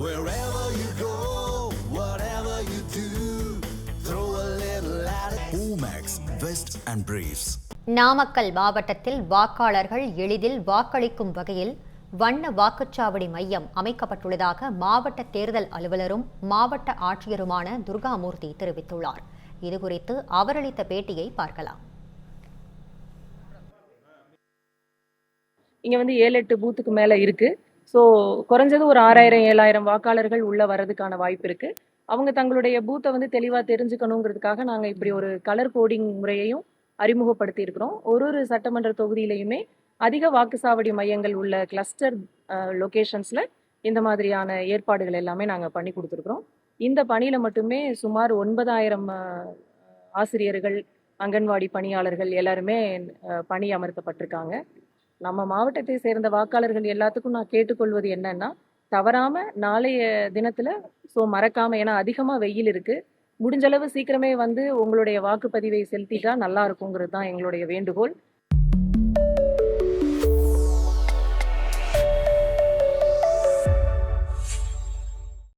Wherever you go, whatever you do, throw a little attitude. Omax, Vest and Briefs. Namakkal மாவட்டத்தில் வாக்காளர்கள் எளிதில் வாக்களிக்கும் வகையில் வண்ண வாக்குச்சாவடி மையம் அமைக்கப்பட்டுள்ளதாக மாவட்ட தேர்தல் அலுவலரும் மாவட்ட ஆட்சியருமான துர்காமூர்த்தி தெரிவித்துள்ளார். இதுகுறித்து அவர் அளித்த பேட்டியை பார்க்கலாம். இங்க 7-8 பூத்துக்கு மேல இருக்கு. ஸோ குறைஞ்சது ஒரு 6000-7000 வாக்காளர்கள் உள்ள வர்றதுக்கான வாய்ப்பு இருக்கு. அவங்க தங்களுடைய பூத்தை தெளிவா தெரிஞ்சுக்கணுங்கிறதுக்காக நாங்க இப்படி ஒரு கலர் கோடிங் முறையையும் அறிமுகப்படுத்தி இருக்கிறோம். ஒரு சட்டமன்ற தொகுதியிலையுமே அதிக வாக்குச்சாவடி மையங்கள் உள்ள கிளஸ்டர் லொகேஷன்ஸ்ல இந்த மாதிரியான ஏற்பாடுகள் எல்லாமே நாங்கள் பண்ணி கொடுத்துருக்குறோம். இந்த பணியில மட்டுமே சுமார் 9000 ஆசிரியர்கள், அங்கன்வாடி பணியாளர்கள் எல்லாருமே பணி அமர்த்தப்பட்டிருக்காங்க. நம்ம மாவட்டத்தை சேர்ந்த வாக்காளர்கள் எல்லாத்துக்கும் நான் கேட்டுக்கொள்வது என்னன்னா, தவறாம நாளைய தினத்துல மறக்காம, ஏன்னா அதிகமா வெயில் இருக்கு, முடிஞ்சளவு சீக்கிரமே உங்களுடைய வாக்குப்பதிவை செலுத்திட்டா நல்லா இருக்குங்கிறது தான் எங்களுடைய வேண்டுகோள்.